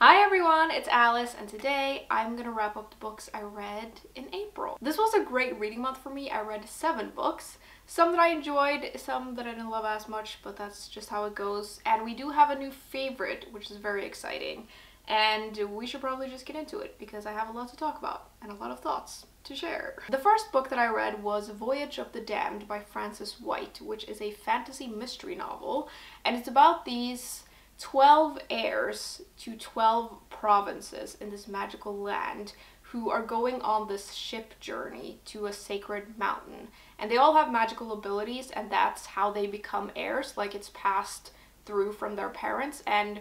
Hi everyone, it's Alice, and today I'm gonna wrap up the books I read in April. This was a great reading month for me. I read 7 books. Some that I enjoyed, some that I didn't love as much, but that's just how it goes. And we do have a new favorite, which is very exciting. And we should probably just get into it because I have a lot to talk about and a lot of thoughts to share. The first book that I read was Voyage of the Damned by Frances White, which is a fantasy mystery novel, and it's about these 12 heirs to 12 provinces in this magical land who are going on this ship journey to a sacred mountain. And they all have magical abilities, and that's how they become heirs, like it's passed through from their parents, and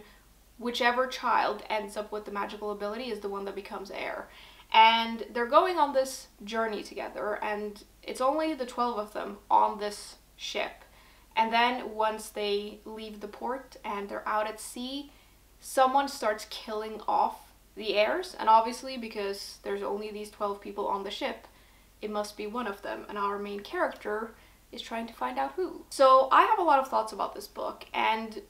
whichever child ends up with the magical ability is the one that becomes heir. And they're going on this journey together, and it's only the 12 of them on this ship. And then once they leave the port and they're out at sea, someone starts killing off the heirs. And obviously, because there's only these 12 people on the ship, it must be one of them. And our main character is trying to find out who. So I have a lot of thoughts about this book, and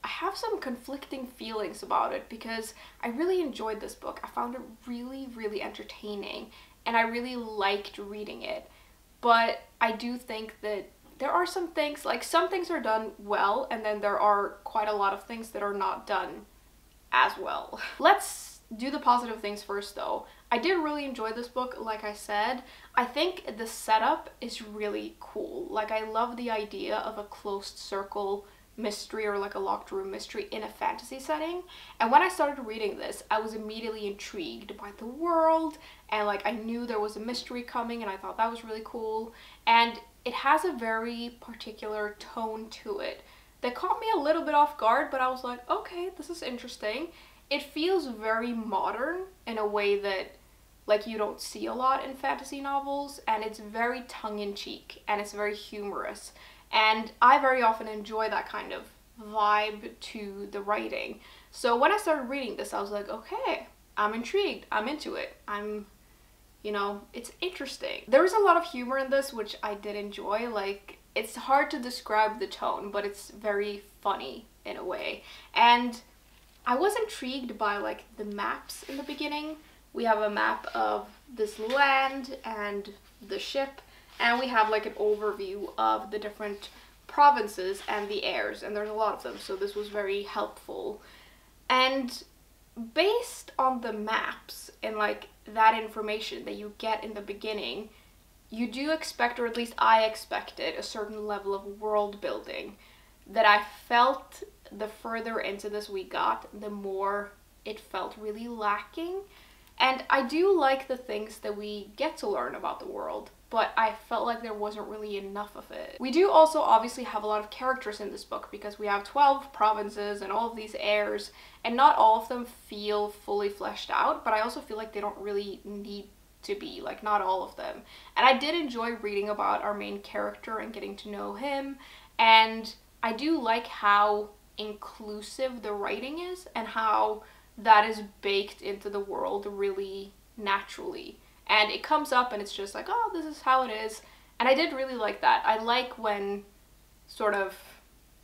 I have some conflicting feelings about it because I really enjoyed this book. I found it really, really entertaining, and I really liked reading it. But I do think that there are some things, like some things are done well, and then there are quite a lot of things that are not done as well. Let's do the positive things first though. I did really enjoy this book, like I said. I think the setup is really cool. Like, I love the idea of a closed circle mystery, or like a locked room mystery in a fantasy setting. And when I started reading this, I was immediately intrigued by the world, and like I knew there was a mystery coming, and I thought that was really cool. And it has a very particular tone to it that caught me a little bit off guard, but I was like, okay, this is interesting. It feels very modern in a way that like you don't see a lot in fantasy novels, and it's very tongue-in-cheek and it's very humorous. And I very often enjoy that kind of vibe to the writing. So when I started reading this, I was like, okay, I'm intrigued, I'm into it, you know, it's interesting. There is a lot of humor in this, which I did enjoy. Like, it's hard to describe the tone, but it's very funny in a way. And I was intrigued by like the maps in the beginning. We have a map of this land and the ship, and we have like an overview of the different provinces and the heirs, and there's a lot of them, so this was very helpful. And based on the maps and like that information that you get in the beginning, you do expect, or at least I expected, a certain level of world building that I felt the further into this we got, the more it felt really lacking. And I do like the things that we get to learn about the world, but I felt like there wasn't really enough of it. We do also obviously have a lot of characters in this book because we have 12 provinces and all of these heirs, and not all of them feel fully fleshed out, but I also feel like they don't really need to be, like not all of them. And I did enjoy reading about our main character and getting to know him, and I do like how inclusive the writing is and how that is baked into the world really naturally. And it comes up and it's just like, oh, this is how it is. And I did really like that. I like when sort of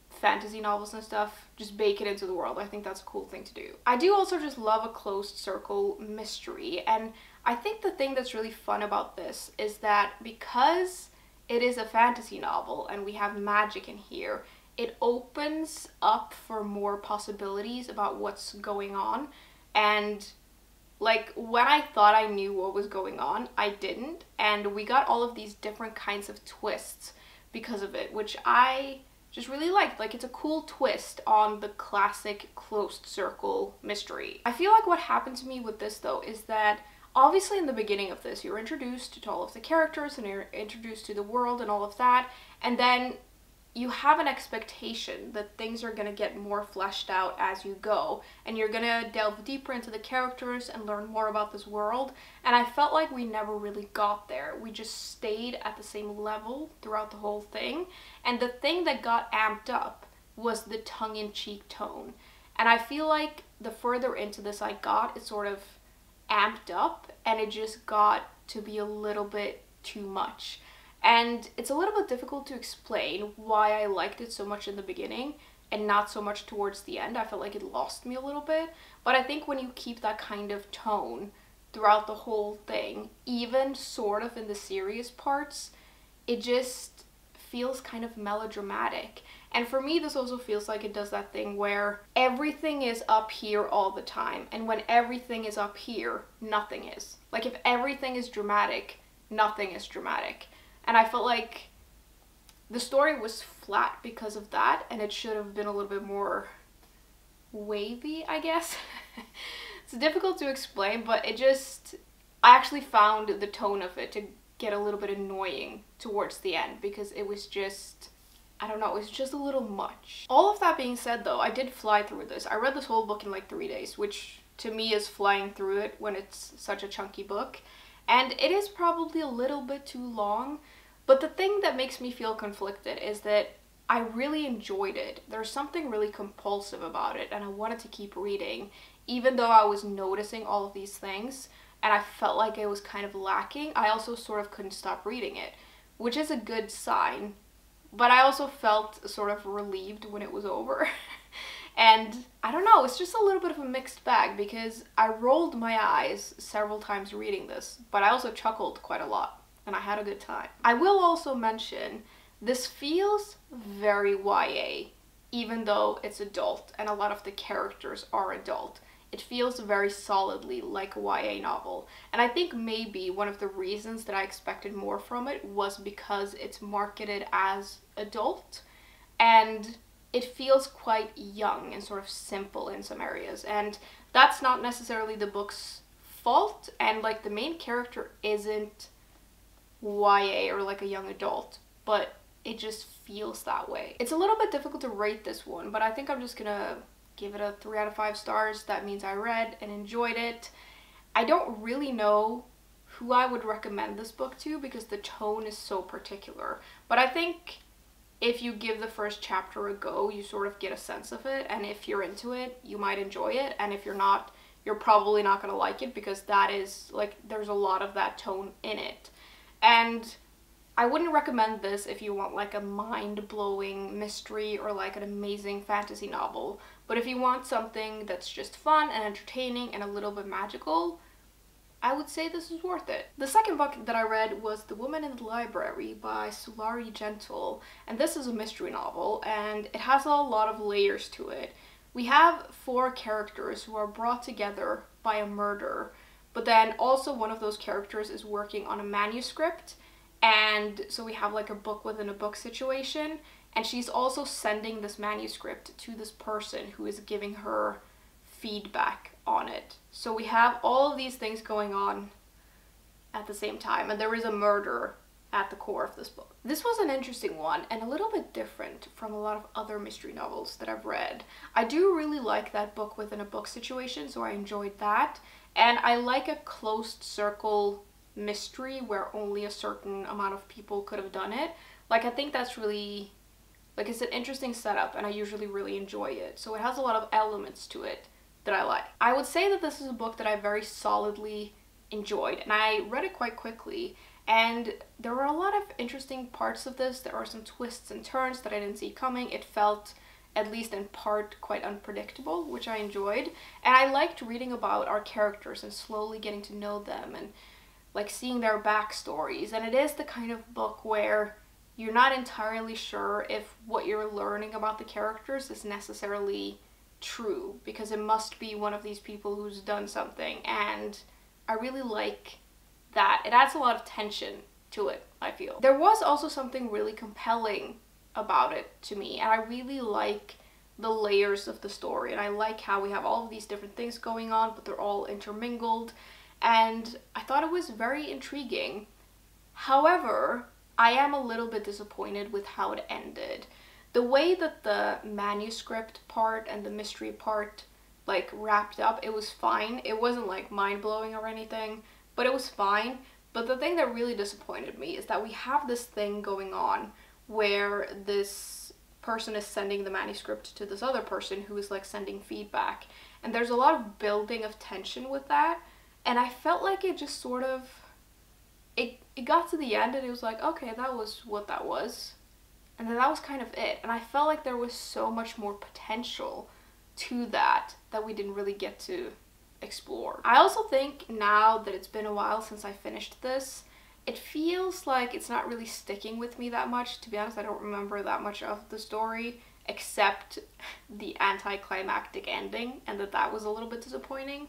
fantasy novels and stuff just bake it into the world. I think that's a cool thing to do. I do also just love a closed circle mystery. And I think the thing that's really fun about this is that because it is a fantasy novel and we have magic in here, it opens up for more possibilities about what's going on. And like, when I thought I knew what was going on, I didn't. And we got all of these different kinds of twists because of it, which I just really liked. Like, it's a cool twist on the classic closed circle mystery. I feel like what happened to me with this though is that obviously in the beginning of this, you're introduced to all of the characters and you're introduced to the world and all of that. And then you have an expectation that things are going to get more fleshed out as you go, and you're going to delve deeper into the characters and learn more about this world. And I felt like we never really got there. We just stayed at the same level throughout the whole thing. And the thing that got amped up was the tongue-in-cheek tone. And I feel like the further into this I got, it sort of amped up, and it just got to be a little bit too much. And it's a little bit difficult to explain why I liked it so much in the beginning, and not so much towards the end. I felt like it lost me a little bit. But I think when you keep that kind of tone throughout the whole thing, even sort of in the serious parts, it just feels kind of melodramatic. And for me, this also feels like it does that thing where everything is up here all the time, and when everything is up here, nothing is. Like, if everything is dramatic, nothing is dramatic. And I felt like the story was flat because of that, and it should have been a little bit more wavy, I guess. It's difficult to explain, but I actually found the tone of it to get a little bit annoying towards the end, because it was just, I don't know, it was just a little much. All of that being said though, I did fly through this. I read this whole book in like 3 days, which to me is flying through it when it's such a chunky book. And it is probably a little bit too long, but the thing that makes me feel conflicted is that I really enjoyed it. There's something really compulsive about it, and I wanted to keep reading, even though I was noticing all of these things, and I felt like it was kind of lacking. I also sort of couldn't stop reading it, which is a good sign, but I also felt sort of relieved when it was over. And I don't know, it's just a little bit of a mixed bag, because I rolled my eyes several times reading this, but I also chuckled quite a lot, and I had a good time. I will also mention, this feels very YA, even though it's adult, and a lot of the characters are adult. It feels very solidly like a YA novel, and I think maybe one of the reasons that I expected more from it was because it's marketed as adult, and it feels quite young and sort of simple in some areas, and that's not necessarily the book's fault, and like the main character isn't YA or like a young adult, but it just feels that way. It's a little bit difficult to rate this one, but I think I'm just gonna give it a 3 out of 5 stars. That means I read and enjoyed it. I don't really know who I would recommend this book to because the tone is so particular, but I think if you give the first chapter a go, you sort of get a sense of it, and if you're into it, you might enjoy it, and if you're not, you're probably not gonna like it, because that is, like, there's a lot of that tone in it. And I wouldn't recommend this if you want like a mind-blowing mystery or like an amazing fantasy novel, but if you want something that's just fun and entertaining and a little bit magical, I would say this is worth it. The second book that I read was The Woman in the Library by Sulari Gentill, and this is a mystery novel, and it has a lot of layers to it. We have 4 characters who are brought together by a murder, but then also one of those characters is working on a manuscript, and so we have like a book within a book situation, and she's also sending this manuscript to this person who is giving her feedback on it. So we have all of these things going on at the same time, and there is a murder at the core of this book. This was an interesting one and a little bit different from a lot of other mystery novels that I've read. I do really like that book within a book situation, so I enjoyed that, and I like a closed circle mystery where only a certain amount of people could have done it. Like, I think that's really, like, it's an interesting setup, and I usually really enjoy it. So it has a lot of elements to it that I like. I would say that this is a book that I very solidly enjoyed, and I read it quite quickly, and there were a lot of interesting parts of this. There are some twists and turns that I didn't see coming. It felt, at least in part, quite unpredictable, which I enjoyed, and I liked reading about our characters and slowly getting to know them and like seeing their backstories. And it is the kind of book where you're not entirely sure if what you're learning about the characters is necessarily true, because it must be one of these people who's done something, and I really like that. It adds a lot of tension to it, I feel. There was also something really compelling about it to me, and I really like the layers of the story, and I like how we have all of these different things going on, but they're all intermingled, and I thought it was very intriguing. However, I am a little bit disappointed with how it ended. The way that the manuscript part and the mystery part like wrapped up, it was fine. It wasn't like mind-blowing or anything, but it was fine. But the thing that really disappointed me is that we have this thing going on where this person is sending the manuscript to this other person who is like sending feedback, and there's a lot of building of tension with that, and I felt like it just sort of, it got to the end and it was like, okay, that was what that was, And then that was kind of it. And I felt like there was so much more potential to that we didn't really get to explore. I also think now that it's been a while since I finished this, it feels like it's not really sticking with me that much. To be honest, I don't remember that much of the story except the anticlimactic ending, and that was a little bit disappointing.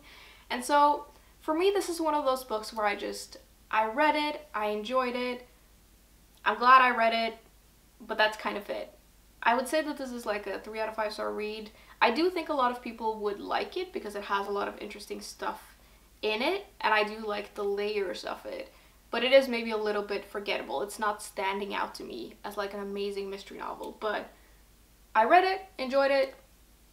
And so for me, this is one of those books where I read it, I enjoyed it, I'm glad I read it, but that's kind of it. I would say that this is like a 3 out of 5 star read. I do think a lot of people would like it because it has a lot of interesting stuff in it, and I do like the layers of it, but it is maybe a little bit forgettable. It's not standing out to me as like an amazing mystery novel, but I read it, enjoyed it,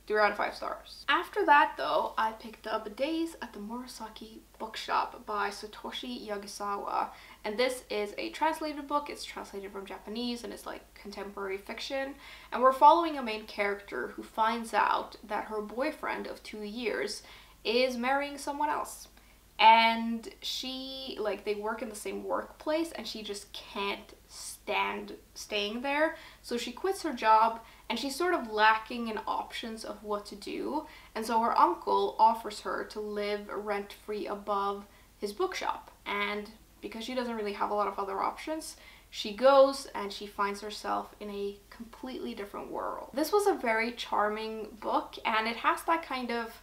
3 out of 5 stars. After that though, I picked up Days at the Morasaki Bookshop by Satoshi Yagisawa. And this is a translated book. It's translated from Japanese and it's like contemporary fiction. And we're following a main character who finds out that her boyfriend of 2 years is marrying someone else. And she, like, they work in the same workplace and she just can't stand staying there. So she quits her job and she's sort of lacking in options of what to do. And so her uncle offers her to live rent-free above his bookshop. And because she doesn't really have a lot of other options, she goes and she finds herself in a completely different world. This was a very charming book and it has that kind of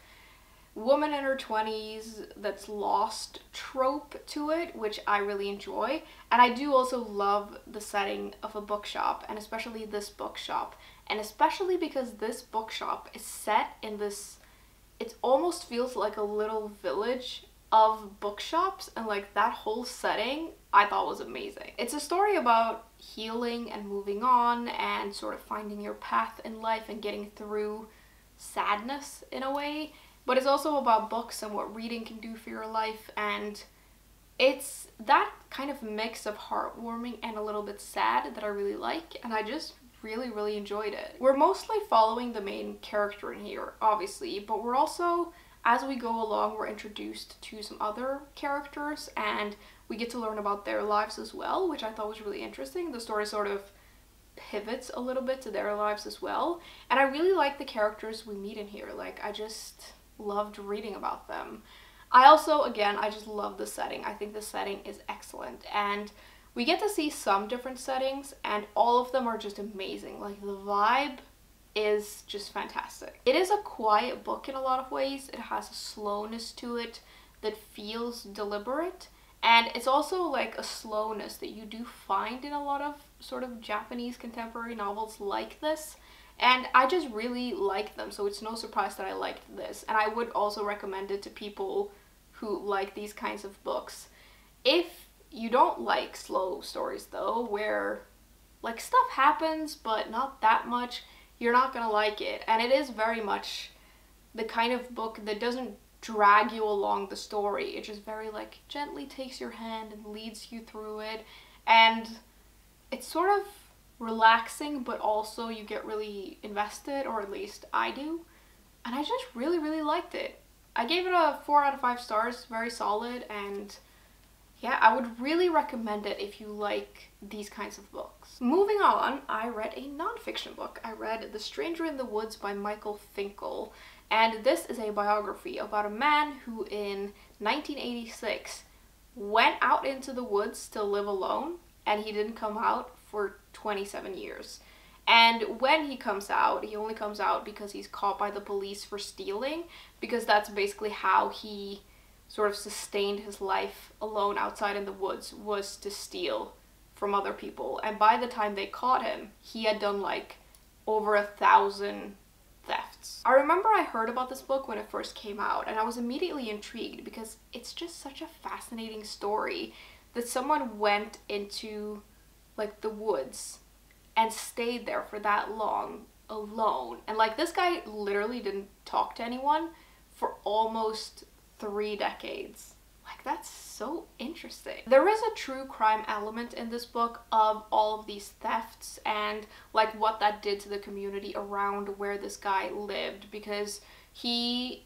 woman in her 20s that's lost trope to it, which I really enjoy. And I do also love the setting of a bookshop, and especially this bookshop. And especially because this bookshop is set in this, it almost feels like a little village of bookshops, and like that whole setting I thought was amazing. It's a story about healing and moving on and sort of finding your path in life and getting through sadness in a way. But it's also about books and what reading can do for your life, and it's that kind of mix of heartwarming and a little bit sad that I really like, and I just really enjoyed it. We're mostly following the main character in here, obviously, but we're also, as we go along, we're introduced to some other characters and we get to learn about their lives as well, which I thought was really interesting. The story sort of pivots a little bit to their lives as well, and I really like the characters we meet in here. Like, I just loved reading about them. I also, again, I just love the setting. I think the setting is excellent, and we get to see some different settings and all of them are just amazing. Like, the vibe is just fantastic. It is a quiet book in a lot of ways. It has a slowness to it that feels deliberate, and it's also like a slowness that you do find in a lot of sort of Japanese contemporary novels like this. And I just really like them, so it's no surprise that I liked this. And I would also recommend it to people who like these kinds of books. If you don't like slow stories though, where like stuff happens but not that much, you're not gonna like it. And it is very much the kind of book that doesn't drag you along the story. It just very like gently takes your hand and leads you through it. And it's sort of relaxing, but also you get really invested, or at least I do, and I just really liked it. I gave it a 4 out of 5 stars, very solid, and yeah, I would really recommend it if you like these kinds of books. Moving on, I read a non-fiction book. I read The Stranger in the Woods by Michael Finkel, and this is a biography about a man who in 1986 went out into the woods to live alone, and he didn't come out for 27 years. And when he comes out, he only comes out because he's caught by the police for stealing, because that's basically how he sort of sustained his life alone outside in the woods, was to steal from other people. And by the time they caught him, he had done like over 1,000 thefts. I remember I heard about this book when it first came out, and I was immediately intrigued because it's just such a fascinating story that someone went into like the woods and stayed there for that long alone. And like, this guy literally didn't talk to anyone for almost 3 decades. Like, that's so interesting. There is a true crime element in this book of all of these thefts and like what that did to the community around where this guy lived, because he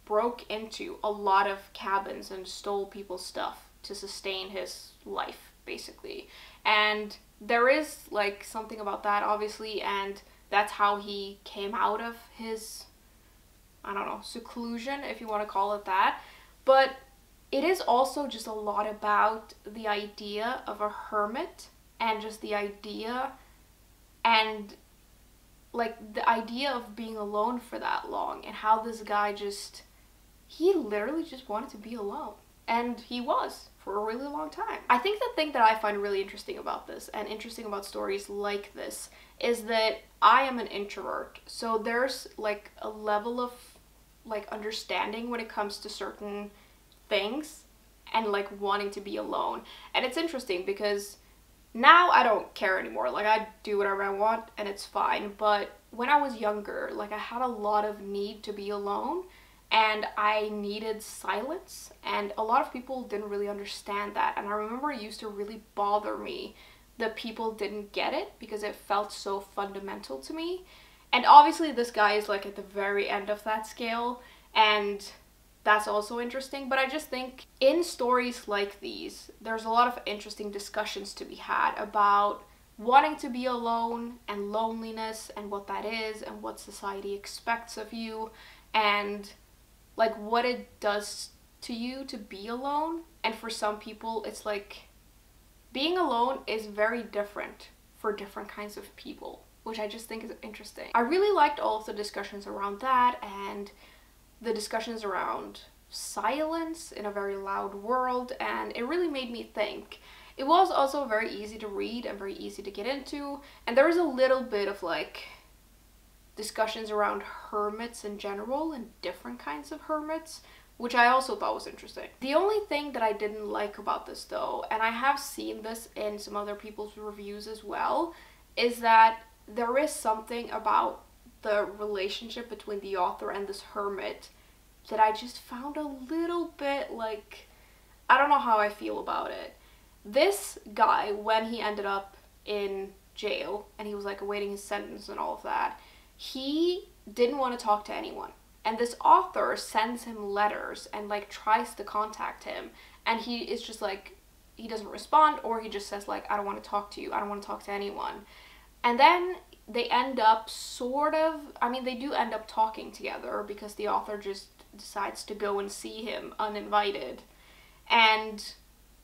broke into a lot of cabins and stole people's stuff to sustain his life, basically. And there is like something about that, obviously, and that's how he came out of his, I don't know, seclusion, if you want to call it that. But it is also just a lot about the idea of a hermit, and just the idea, and like the idea of being alone for that long, and how this guy just, he literally just wanted to be alone. And he was for a really long time. I think the thing that I find really interesting about this, and interesting about stories like this, is that I am an introvert. So there's like a level of like understanding when it comes to certain things, and like wanting to be alone. And it's interesting because now I don't care anymore. Like, I do whatever I want and it's fine. But when I was younger, like, I had a lot of need to be alone, and I needed silence, and a lot of people didn't really understand that. And I remember it used to really bother me that people didn't get it, because it felt so fundamental to me. And obviously this guy is like at the very end of that scale, and that's also interesting. But I just think in stories like these, there's a lot of interesting discussions to be had about wanting to be alone, and loneliness, and what that is, and what society expects of you, and like what it does to you to be alone. And for some people, it's like being alone is very different for different kinds of people, which I just think is interesting. I really liked all of the discussions around that, and the discussions around silence in a very loud world, and it really made me think. It was also very easy to read and very easy to get into, and there was a little bit of like discussions around hermits in general and different kinds of hermits, which I also thought was interesting. The only thing that I didn't like about this though, and I have seen this in some other people's reviews as well, is that there is something about the relationship between the author and this hermit that I just found a little bit like, I don't know how I feel about it. This guy, when he ended up in jail and he was like awaiting his sentence and all of that, he didn't want to talk to anyone. And this author sends him letters and like tries to contact him, and he is just like, he doesn't respond, or he just says like, I don't want to talk to you, I don't want to talk to anyone. And then they end up sort of, I mean, they do end up talking together, because the author just decides to go and see him uninvited. And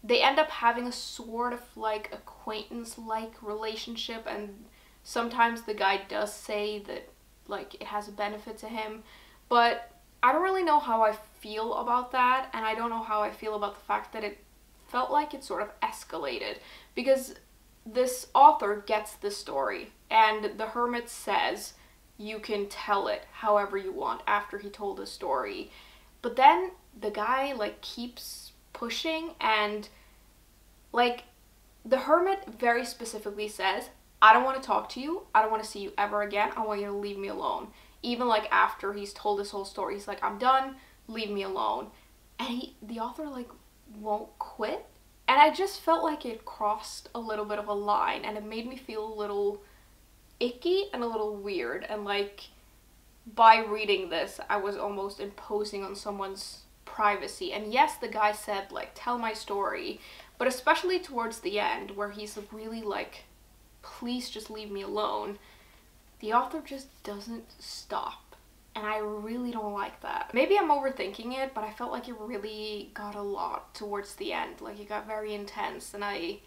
they end up having a sort of like acquaintance-like relationship, and sometimes the guy does say that like it has a benefit to him, but I don't really know how I feel about that, and I don't know how I feel about the fact that it felt like it sort of escalated, because this author gets the story, and the hermit says you can tell it however you want after he told the story. But then the guy like keeps pushing, and like the hermit very specifically says, I don't want to talk to you, I don't want to see you ever again, I want you to leave me alone. Even like after he's told this whole story, he's like, I'm done, leave me alone. And the author like won't quit. And I just felt like it crossed a little bit of a line, and it made me feel a little icky and a little weird. And like, by reading this, I was almost imposing on someone's privacy. And yes, the guy said like, tell my story, but especially towards the end where he's really like, please just leave me alone, the author just doesn't stop. And I really don't like that. Maybe I'm overthinking it, but I felt like it really got a lot towards the end. Like, it got very intense, and I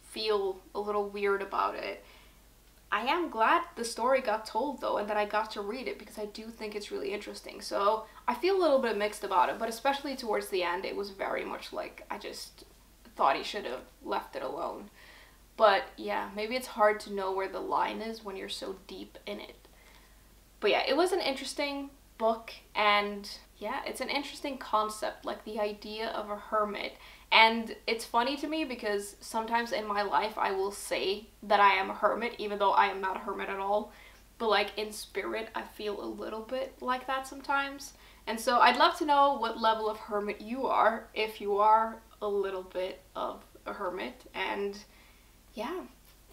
feel a little weird about it. I am glad the story got told though, and that I got to read it, because I do think it's really interesting. So I feel a little bit mixed about it, but especially towards the end, it was very much like, I just thought he should have left it alone. But yeah, maybe it's hard to know where the line is when you're so deep in it. But yeah, it was an interesting book, and yeah, it's an interesting concept, like the idea of a hermit. And it's funny to me because sometimes in my life I will say that I am a hermit, even though I am not a hermit at all. But like in spirit, I feel a little bit like that sometimes. And so I'd love to know what level of hermit you are, if you are a little bit of a hermit. And yeah,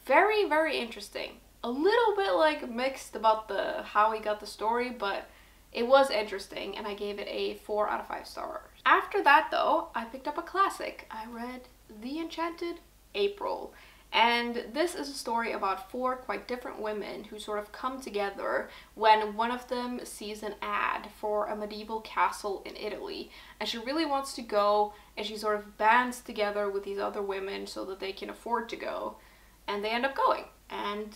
very, very interesting. A little bit like mixed about how he got the story, but it was interesting, and I gave it a 4 out of 5 stars. After that though, I picked up a classic. I read The Enchanted April, And this is a story about 4 quite different women who sort of come together when one of them sees an ad for a medieval castle in Italy. And she really wants to go, and she sort of bands together with these other women so that they can afford to go. And they end up going, and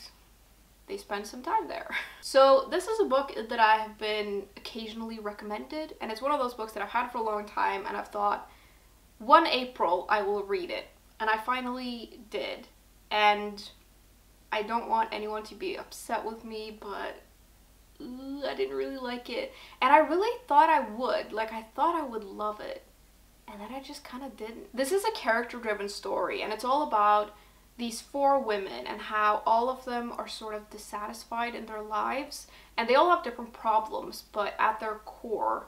they spend some time there. So this is a book that I have been occasionally recommended, and it's one of those books that I've had for a long time, and I've thought, one April I will read it. And I finally did. And I don't want anyone to be upset with me, but I didn't really like it. And I really thought I would. Like, I thought I would love it. And then I just kind of didn't. This is a character-driven story, and it's all about these 4 women and how all of them are sort of dissatisfied in their lives. And they all have different problems, but at their core,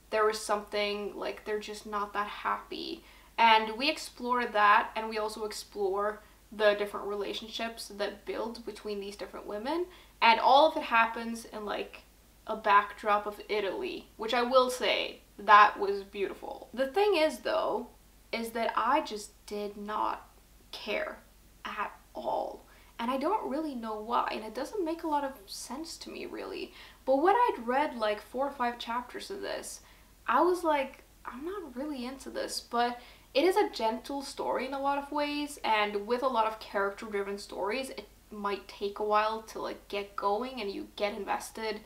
there is something, like, they're just not that happy. And we explore that, and we also explore the different relationships that build between these different women, and all of it happens in like a backdrop of Italy, which I will say, that was beautiful. The thing is though, is that I just did not care at all, and I don't really know why, and it doesn't make a lot of sense to me really. But when I'd read like 4 or 5 chapters of this, I was like, I'm not really into this. But it is a gentle story in a lot of ways, and with a lot of character-driven stories, it might take a while to like get going and you get invested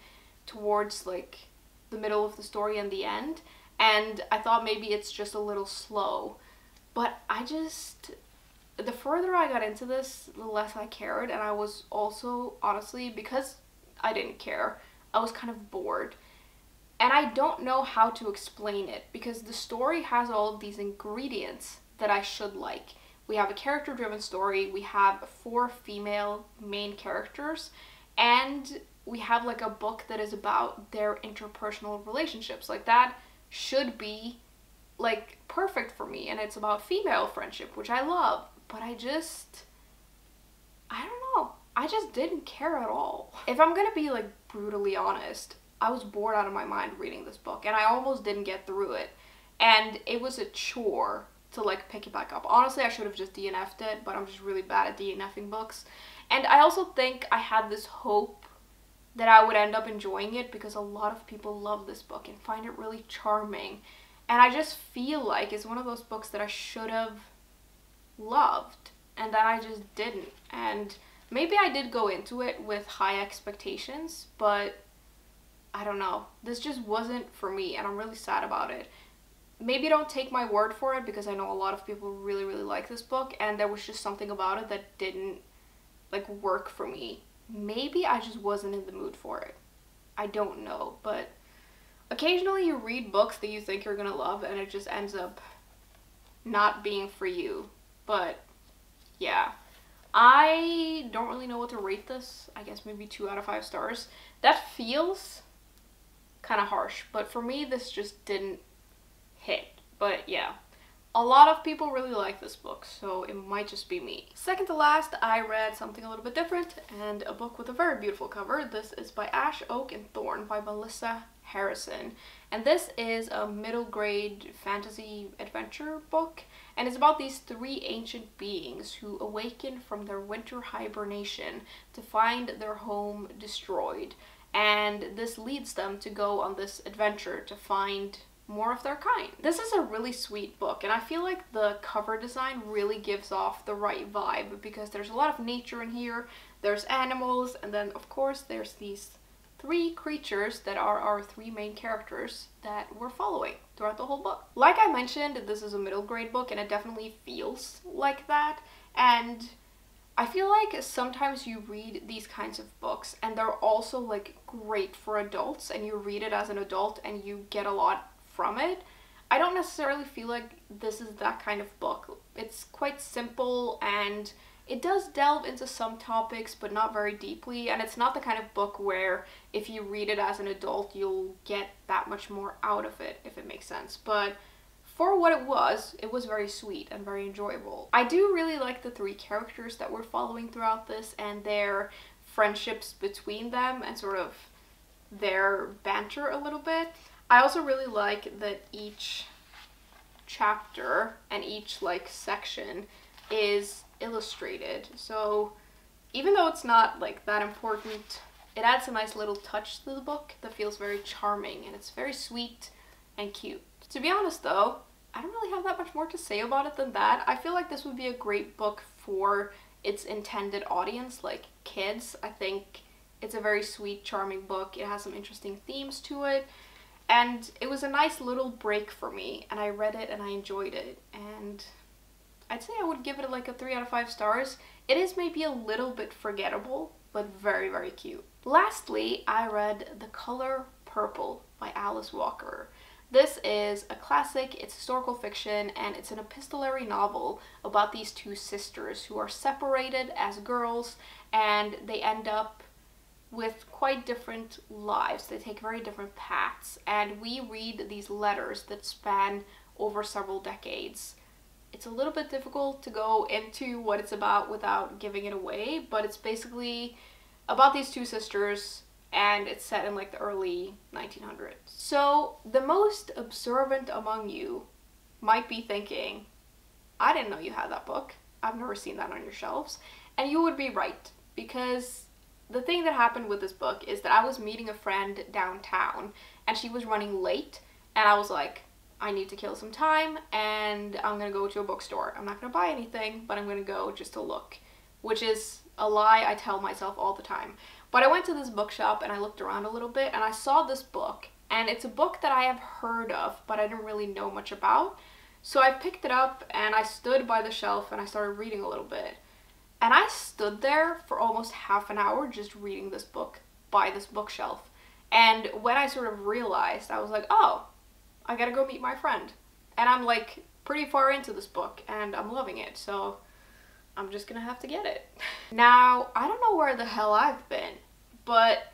towards like the middle of the story and the end. And I thought maybe it's just a little slow, but the further I got into this, the less I cared. And I was also, honestly, because I didn't care, I was kind of bored. And I don't know how to explain it, because the story has all of these ingredients that I should like. We have a character-driven story, we have 4 female main characters, and we have like a book that is about their interpersonal relationships. Like, that should be like perfect for me, and it's about female friendship, which I love. But I don't know, I just didn't care at all. If I'm gonna be like brutally honest, I was bored out of my mind reading this book, and I almost didn't get through it. And it was a chore to like pick it back up. Honestly, I should have just DNF'd it, but I'm just really bad at DNFing books. And I also think I had this hope that I would end up enjoying it, because a lot of people love this book and find it really charming. And I just feel like it's one of those books that I should have loved, and that I just didn't. And maybe I did go into it with high expectations, but I don't know, this just wasn't for me, and I'm really sad about it. Maybe don't take my word for it, because I know a lot of people really, really like this book, and there was just something about it that didn't like work for me. Maybe I just wasn't in the mood for it. I don't know, but occasionally you read books that you think you're gonna love, and it just ends up not being for you. But yeah, I don't really know what to rate this. I guess maybe 2 out of 5 stars. That feels kind of harsh, but for me this just didn't hit. But yeah, a lot of people really like this book, so it might just be me. Second to last, I read something a little bit different, and a book with a very beautiful cover. This is by Ash, Oak, and Thorn by Melissa Harrison, and this is a middle grade fantasy adventure book, and it's about these 3 ancient beings who awaken from their winter hibernation to find their home destroyed. And this leads them to go on this adventure to find more of their kind. This is a really sweet book, and I feel like the cover design really gives off the right vibe, because there's a lot of nature in here, there's animals, and then of course there's these 3 creatures that are our 3 main characters that we're following throughout the whole book. Like I mentioned, this is a middle grade book, and it definitely feels like that. And I feel like sometimes you read these kinds of books and they're also like great for adults, and you read it as an adult and you get a lot from it. I don't necessarily feel like this is that kind of book. It's quite simple, and it does delve into some topics, but not very deeply, and it's not the kind of book where if you read it as an adult you'll get that much more out of it, if it makes sense. But for what it was very sweet and very enjoyable. I do really like the 3 characters that we're following throughout this, and their friendships between them, and sort of their banter a little bit. I also really like that each chapter and each like section is illustrated. So even though it's not like that important, it adds a nice little touch to the book that feels very charming, and it's very sweet and cute. To be honest though, I don't really have that much more to say about it than that. I feel like this would be a great book for its intended audience, like kids. I think it's a very sweet, charming book. It has some interesting themes to it, and it was a nice little break for me, and I read it and I enjoyed it, and I'd say I would give it like a 3 out of 5 stars. It is maybe a little bit forgettable, but very, very cute. Lastly, I read The Color Purple by Alice Walker. This is a classic, it's historical fiction, and it's an epistolary novel about these two sisters who are separated as girls, and they end up with quite different lives. They take very different paths, and we read these letters that span over several decades. It's a little bit difficult to go into what it's about without giving it away, but it's basically about these two sisters, and it's set in like the early 1900s. So the most observant among you might be thinking, I didn't know you had that book. I've never seen that on your shelves. And you would be right, because the thing that happened with this book is that I was meeting a friend downtown and she was running late, and I was like, I need to kill some time and I'm gonna go to a bookstore. I'm not gonna buy anything, but I'm gonna go just to look, which is a lie I tell myself all the time. But I went to this bookshop and I looked around a little bit and I saw this book, and it's a book that I have heard of but I didn't really know much about. So I picked it up and I stood by the shelf and I started reading a little bit. And I stood there for almost half an hour just reading this book by this bookshelf. And when I sort of realized, I was like, oh, I gotta go meet my friend. And I'm like pretty far into this book and I'm loving it, so I'm just gonna have to get it. Now, I don't know where the hell I've been, but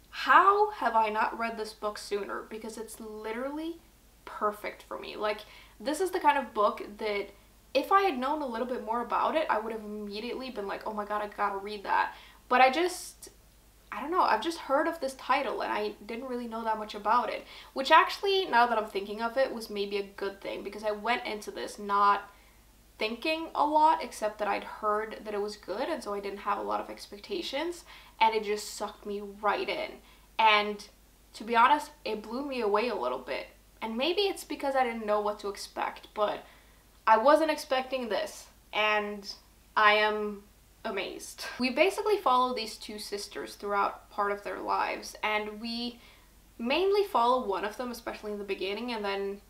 how have I not read this book sooner? Because it's literally perfect for me. Like, this is the kind of book that if I had known a little bit more about it, I would have immediately been like, oh my god, I gotta read that. But I don't know, I've just heard of this title and I didn't really know that much about it. Which actually, now that I'm thinking of it, was maybe a good thing, because I went into this not thinking a lot, except that I'd heard that it was good, and so I didn't have a lot of expectations, and it just sucked me right in. And to be honest, it blew me away a little bit. And maybe it's because I didn't know what to expect, but I wasn't expecting this, and I am amazed. We basically follow these two sisters throughout part of their lives, and we mainly follow one of them, especially in the beginning, and then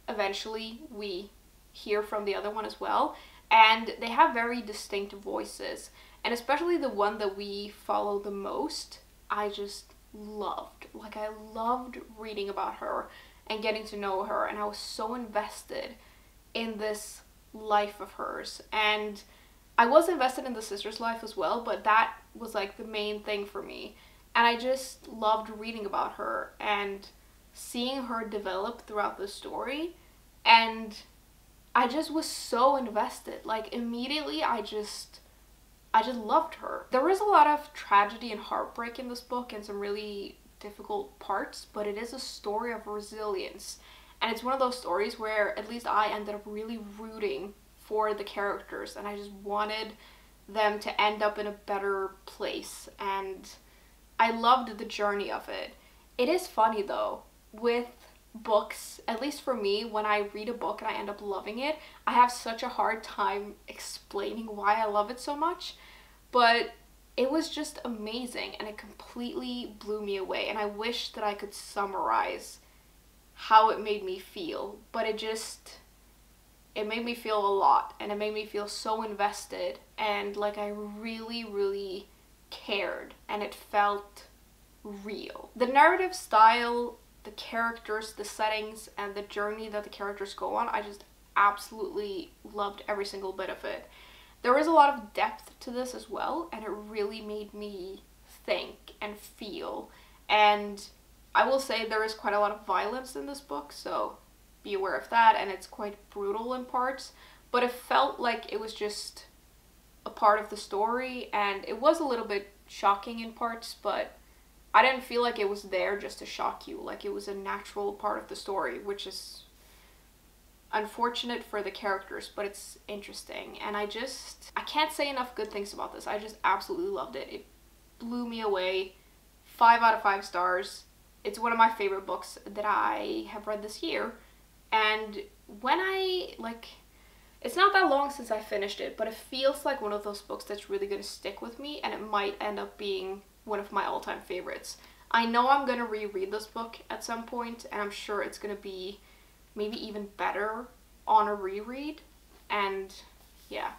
eventually we hear from the other one as well, and they have very distinct voices, and especially the one that we follow the most, I just loved. Like, I loved reading about her and getting to know her, and I was so invested in this life of hers. And I was invested in the sister's life as well, but that was like the main thing for me. And I just loved reading about her and seeing her develop throughout the story, and I just was so invested. Like, immediately I just loved her. There is a lot of tragedy and heartbreak in this book and some really difficult parts, but it is a story of resilience. And it's one of those stories where at least I ended up really rooting for the characters, and I just wanted them to end up in a better place, and I loved the journey of it. It is funny though, with books, at least for me, when I read a book and I end up loving it, I have such a hard time explaining why I love it so much, but it was just amazing and it completely blew me away, and I wish that I could summarize how it made me feel, but it made me feel a lot, and it made me feel so invested, and like I really, really cared, and it felt real. The narrative style, the characters, the settings, and the journey that the characters go on, I just absolutely loved every single bit of it. There is a lot of depth to this as well, and it really made me think and feel. And I will say there is quite a lot of violence in this book, so be aware of that, and it's quite brutal in parts, but it felt like it was just a part of the story, and it was a little bit shocking in parts, but I didn't feel like it was there just to shock you. Like, it was a natural part of the story, which is unfortunate for the characters, but it's interesting. And I can't say enough good things about this. I just absolutely loved it. It blew me away. 5 out of 5 stars. It's one of my favorite books that I have read this year. And when it's not that long since I finished it, but it feels like one of those books that's really going to stick with me, and it might end up being one of my all-time favorites. I know I'm going to reread this book at some point, and I'm sure it's going to be maybe even better on a reread. And yeah,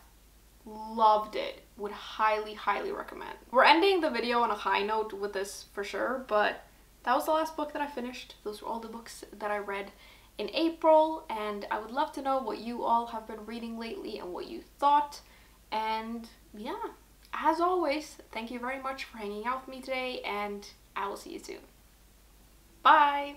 loved it. Would highly, highly recommend. We're ending the video on a high note with this for sure, but that was the last book that I finished. Those were all the books that I read in April, and I would love to know what you all have been reading lately and what you thought. And yeah, as always, thank you very much for hanging out with me today, and I will see you soon. Bye!